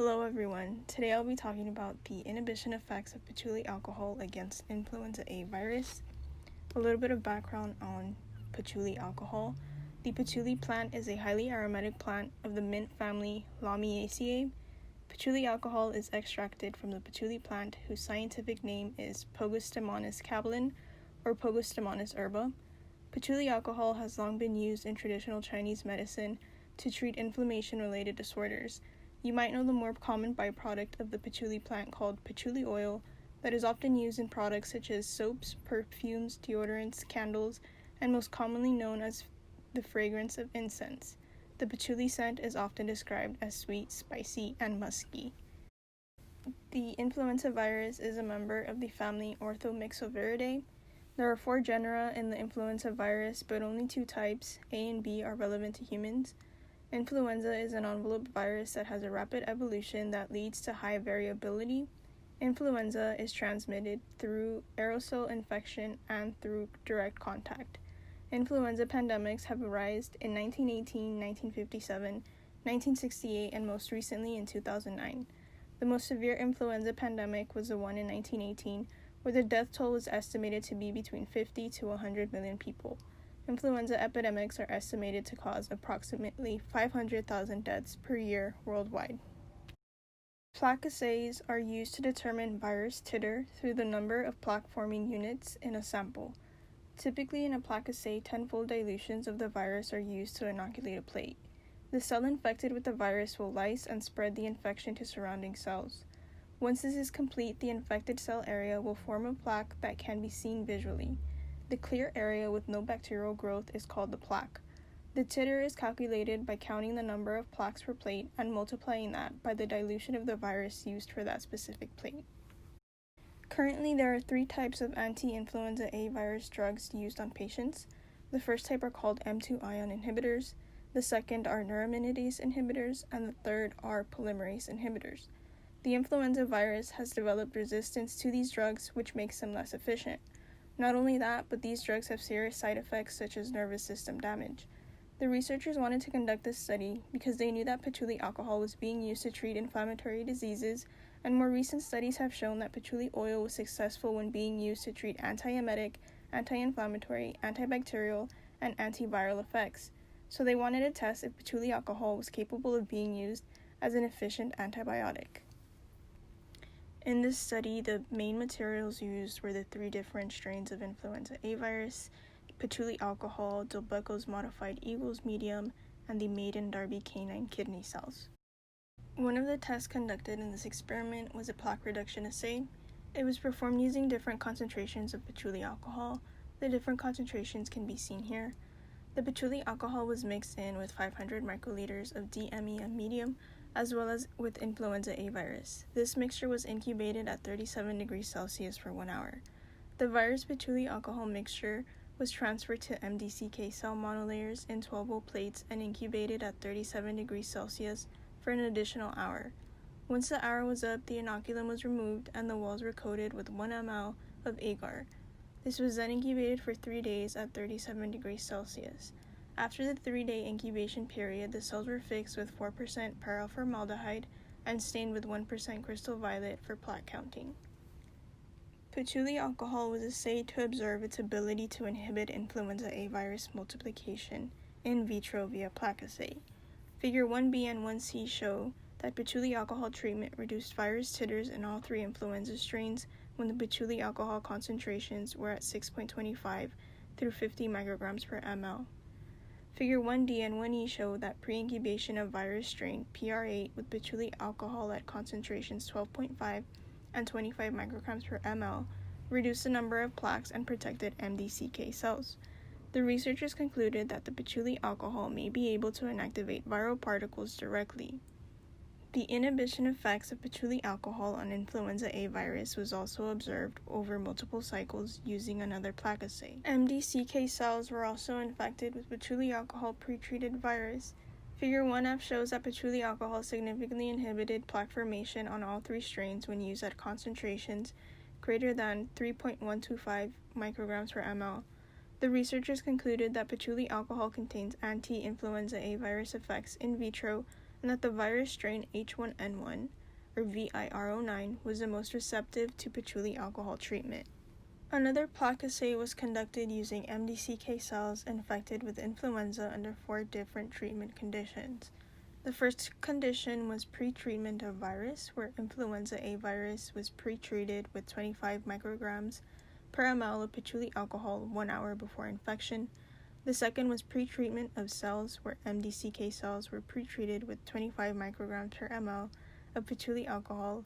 Hello everyone, today I'll be talking about the inhibition effects of patchouli alcohol against influenza A virus. A little bit of background on patchouli alcohol. The patchouli plant is a highly aromatic plant of the mint family Lamiaceae. Patchouli alcohol is extracted from the patchouli plant, whose scientific name is Pogostemonus cabalin or Pogostemonus herba. Patchouli alcohol has long been used in traditional Chinese medicine to treat inflammation-related disorders. You might know the more common byproduct of the patchouli plant called patchouli oil that is often used in products such as soaps, perfumes, deodorants, candles, and most commonly known as the fragrance of incense. The patchouli scent is often described as sweet, spicy, and musky. The influenza virus is a member of the family Orthomyxoviridae. There are 4 genera in the influenza virus, but only 2 types, A and B, are relevant to humans. Influenza is an enveloped virus that has a rapid evolution that leads to high variability. Influenza is transmitted through aerosol infection and through direct contact. Influenza pandemics have arisen in 1918, 1957, 1968, and most recently in 2009. The most severe influenza pandemic was the one in 1918, where the death toll was estimated to be between 50 to 100 million people. Influenza epidemics are estimated to cause approximately 500,000 deaths per year worldwide. Plaque assays are used to determine virus titer through the number of plaque-forming units in a sample. Typically, in a plaque assay, 10-fold dilutions of the virus are used to inoculate a plate. The cell infected with the virus will lyse and spread the infection to surrounding cells. Once this is complete, the infected cell area will form a plaque that can be seen visually. The clear area with no bacterial growth is called the plaque. The titer is calculated by counting the number of plaques per plate and multiplying that by the dilution of the virus used for that specific plate. Currently, there are 3 types of anti-influenza A virus drugs used on patients. The first type are called M2 ion inhibitors, the second are neuraminidase inhibitors, and the third are polymerase inhibitors. The influenza virus has developed resistance to these drugs, which makes them less efficient. Not only that, but these drugs have serious side effects such as nervous system damage. The researchers wanted to conduct this study because they knew that patchouli alcohol was being used to treat inflammatory diseases, and more recent studies have shown that patchouli oil was successful when being used to treat antiemetic, anti-inflammatory, antibacterial, and antiviral effects. So they wanted to test if patchouli alcohol was capable of being used as an efficient antibiotic. In this study, the main materials used were the 3 different strains of influenza A virus, patchouli alcohol, Delbecque's modified Eagles medium, and the Maiden-Darby canine kidney cells. One of the tests conducted in this experiment was a plaque reduction assay. It was performed using different concentrations of patchouli alcohol. The different concentrations can be seen here. The patchouli alcohol was mixed in with 500 microliters of DMEM medium, as well as with influenza A virus. This mixture was incubated at 37 degrees Celsius for 1 hour. The virus patchouli alcohol mixture was transferred to MDCK cell monolayers in 12-well plates and incubated at 37 degrees Celsius for an additional hour. Once the hour was up, the inoculum was removed and the walls were coated with 1 ml of agar. This was then incubated for 3 days at 37 degrees Celsius. After the 3-day incubation period, the cells were fixed with 4% paralformaldehyde and stained with 1% crystal violet for plaque counting. Patchouli alcohol was assayed to observe its ability to inhibit influenza A virus multiplication in vitro via plaque assay. Figure 1b and 1c show that patchouli alcohol treatment reduced virus titers in all 3 influenza strains when the patchouli alcohol concentrations were at 6.25 through 50 micrograms per ml. Figure 1d and 1e show that pre-incubation of virus strain PR8 with patchouli alcohol at concentrations 12.5 and 25 micrograms per ml reduced the number of plaques and protected MDCK cells. The researchers concluded that the patchouli alcohol may be able to inactivate viral particles directly. The inhibition effects of patchouli alcohol on influenza A virus was also observed over multiple cycles using another plaque assay. MDCK cells were also infected with patchouli alcohol pre-treated virus. Figure 1F shows that patchouli alcohol significantly inhibited plaque formation on all 3 strains when used at concentrations greater than 3.125 micrograms per ml. The researchers concluded that patchouli alcohol contains anti-influenza A virus effects in vitro and that the virus strain H1N1, or VIR09, was the most receptive to patchouli alcohol treatment. Another plaque assay was conducted using MDCK cells infected with influenza under 4 different treatment conditions. The first condition was pre-treatment of virus, where influenza A virus was pre-treated with 25 micrograms per ml of patchouli alcohol 1 hour before infection. The second was pre-treatment of cells, where MDCK cells were pre-treated with 25 micrograms per ml of patchouli alcohol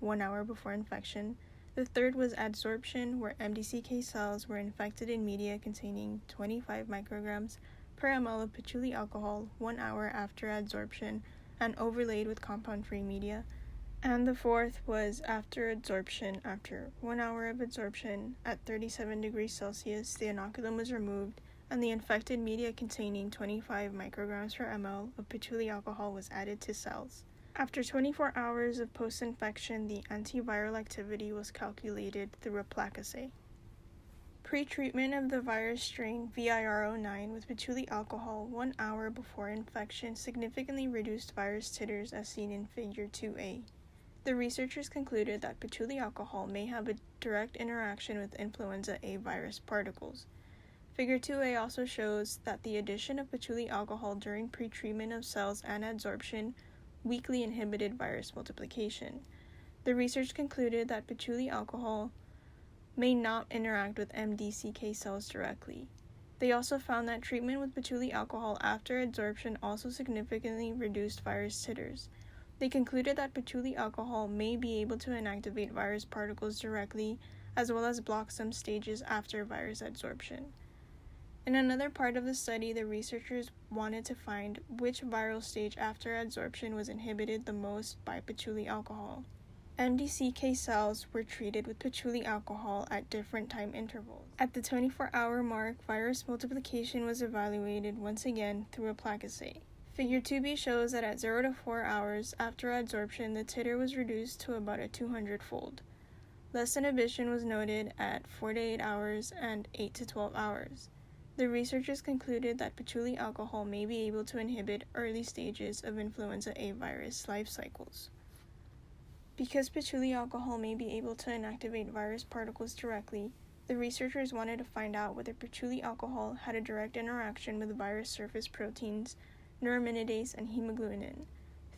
1 hour before infection. The third was adsorption, where MDCK cells were infected in media containing 25 micrograms per ml of patchouli alcohol 1 hour after adsorption and overlaid with compound-free media. And the fourth was after adsorption. After 1 hour of adsorption at 37 degrees Celsius, the inoculum was removed and the infected media containing 25 micrograms per ml of patchouli alcohol was added to cells. After 24 hours of post-infection, the antiviral activity was calculated through a plaque assay. Pre-treatment of the virus strain VIR09 with patchouli alcohol 1 hour before infection significantly reduced virus titers as seen in Figure 2A. The researchers concluded that patchouli alcohol may have a direct interaction with influenza A virus particles. Figure 2A also shows that the addition of patchouli alcohol during pre-treatment of cells and adsorption weakly inhibited virus multiplication. The research concluded that patchouli alcohol may not interact with MDCK cells directly. They also found that treatment with patchouli alcohol after adsorption also significantly reduced virus titers. They concluded that patchouli alcohol may be able to inactivate virus particles directly, as well as block some stages after virus adsorption. In another part of the study, the researchers wanted to find which viral stage after adsorption was inhibited the most by patchouli alcohol. MDCK cells were treated with patchouli alcohol at different time intervals. At the 24-hour mark, virus multiplication was evaluated once again through a plaque assay. Figure 2B shows that at 0 to 4 hours after adsorption, the titer was reduced to about a 200-fold. Less inhibition was noted at 4 to 8 hours and 8 to 12 hours. The researchers concluded that patchouli alcohol may be able to inhibit early stages of influenza A virus life cycles. Because patchouli alcohol may be able to inactivate virus particles directly, the researchers wanted to find out whether patchouli alcohol had a direct interaction with virus surface proteins, neuraminidase and hemagglutinin,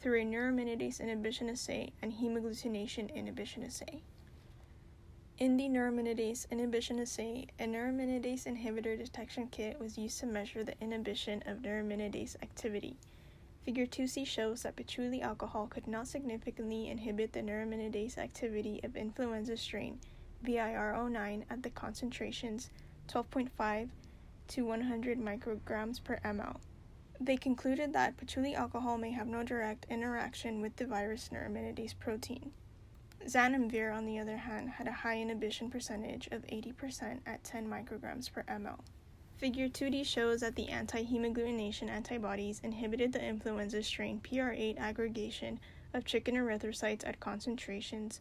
through a neuraminidase inhibition assay and hemagglutination inhibition assay. In the neuraminidase inhibition assay, a neuraminidase inhibitor detection kit was used to measure the inhibition of neuraminidase activity. Figure 2C shows that patchouli alcohol could not significantly inhibit the neuraminidase activity of influenza strain VIR09 at the concentrations 12.5 to 100 micrograms per ml. They concluded that patchouli alcohol may have no direct interaction with the virus neuraminidase protein. Zanamivir, on the other hand, had a high inhibition percentage of 80% at 10 micrograms per ml. Figure 2D shows that the anti-hemagglutination antibodies inhibited the influenza strain PR8 aggregation of chicken erythrocytes at concentrations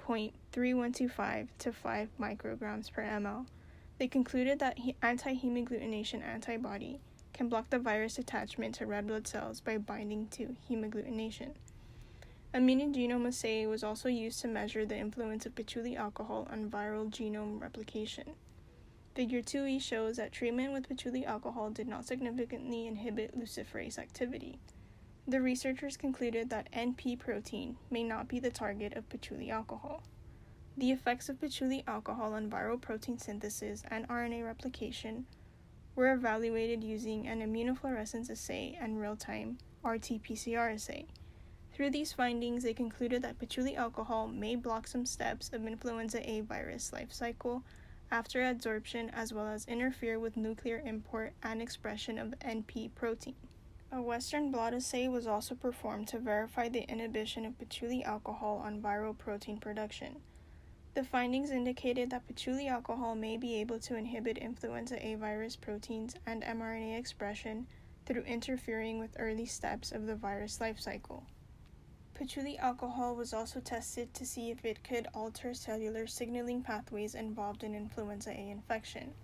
0.3125 to 5 micrograms per ml. They concluded that anti-hemagglutination antibody can block the virus attachment to red blood cells by binding to hemagglutination. A mini-genome assay was also used to measure the influence of patchouli alcohol on viral genome replication. Figure 2E shows that treatment with patchouli alcohol did not significantly inhibit luciferase activity. The researchers concluded that NP protein may not be the target of patchouli alcohol. The effects of patchouli alcohol on viral protein synthesis and RNA replication were evaluated using an immunofluorescence assay and real-time RT-PCR assay. Through these findings, they concluded that patchouli alcohol may block some steps of influenza A virus life cycle after adsorption, as well as interfere with nuclear import and expression of the NP protein. A Western blot assay was also performed to verify the inhibition of patchouli alcohol on viral protein production. The findings indicated that patchouli alcohol may be able to inhibit influenza A virus proteins and mRNA expression through interfering with early steps of the virus life cycle. Patchouli alcohol was also tested to see if it could alter cellular signaling pathways involved in influenza A infection.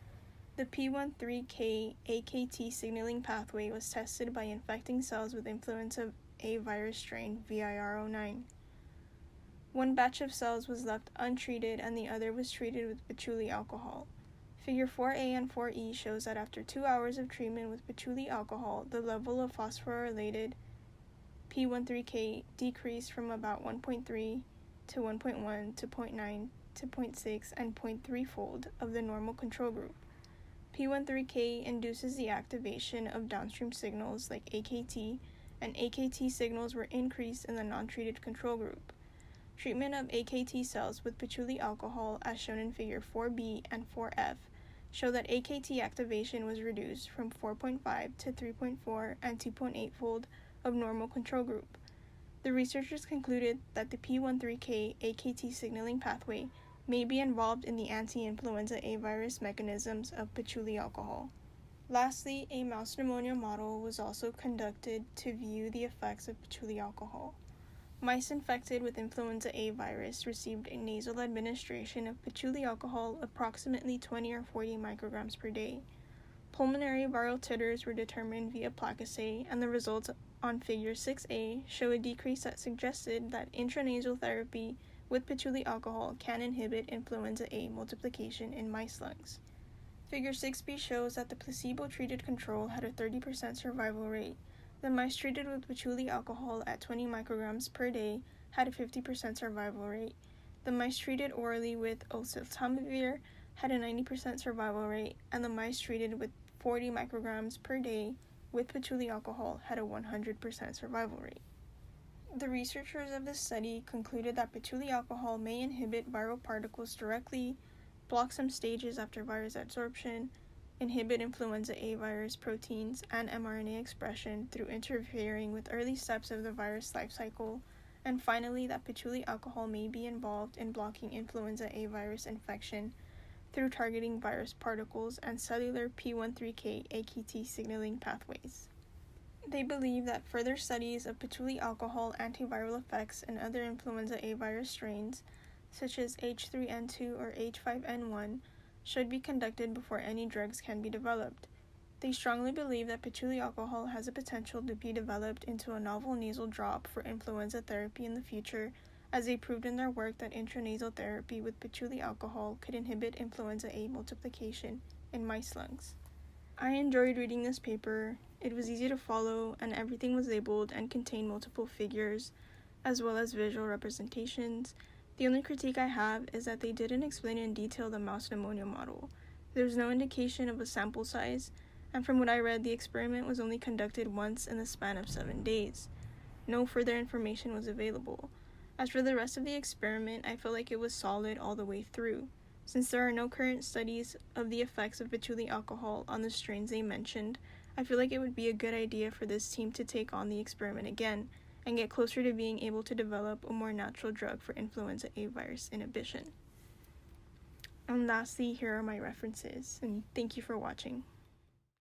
The P13K AKT signaling pathway was tested by infecting cells with influenza A virus strain VIR09. One batch of cells was left untreated and the other was treated with patchouli alcohol. Figure 4A and 4E shows that after 2 hours of treatment with patchouli alcohol, the level of phosphorylated P13K decreased from about 1.3 to 1.1 to 0.9 to 0.6 and 0.3-fold of the normal control group. P13K induces the activation of downstream signals like AKT, and AKT signals were increased in the non-treated control group. Treatment of AKT cells with patchouli alcohol, as shown in figure 4B and 4F, show that AKT activation was reduced from 4.5 to 3.4 and 2.8-fold of normal control group. The researchers concluded that the P13K AKT signaling pathway may be involved in the anti-influenza A virus mechanisms of patchouli alcohol. Lastly, a mouse pneumonia model was also conducted to view the effects of patchouli alcohol. Mice infected with influenza A virus received a nasal administration of patchouli alcohol approximately 20 or 40 micrograms per day. Pulmonary viral titers were determined via PlaqueAssay, and the results on figure 6A show a decrease that suggested that intranasal therapy with patchouli alcohol can inhibit influenza A multiplication in mice lungs. Figure 6B shows that the placebo-treated control had a 30% survival rate. The mice treated with patchouli alcohol at 20 micrograms per day had a 50% survival rate. The mice treated orally with oseltamivir had a 90% survival rate, and the mice treated with 40 micrograms per day with patchouli alcohol had a 100% survival rate. The researchers of this study concluded that patchouli alcohol may inhibit viral particles directly, block some stages after virus adsorption, inhibit influenza A virus proteins and mRNA expression through interfering with early steps of the virus life cycle, and finally that patchouli alcohol may be involved in blocking influenza A virus infection through targeting virus particles and cellular P13K AKT signaling pathways. They believe that further studies of patchouli alcohol antiviral effects in other influenza A virus strains, such as H3N2 or H5N1, should be conducted before any drugs can be developed. They strongly believe that patchouli alcohol has the potential to be developed into a novel nasal drop for influenza therapy in the future, as they proved in their work that intranasal therapy with patchouli alcohol could inhibit influenza A multiplication in mice lungs. I enjoyed reading this paper. It was easy to follow, and everything was labeled and contained multiple figures, as well as visual representations. The only critique I have is that they didn't explain in detail the mouse pneumonia model. There's no indication of a sample size, and from what I read, the experiment was only conducted once in the span of 7 days. No further information was available. As for the rest of the experiment, I feel like it was solid all the way through. Since there are no current studies of the effects of patchouli alcohol on the strains they mentioned, I feel like it would be a good idea for this team to take on the experiment again and get closer to being able to develop a more natural drug for influenza A virus inhibition. And lastly, here are my references, and thank you for watching.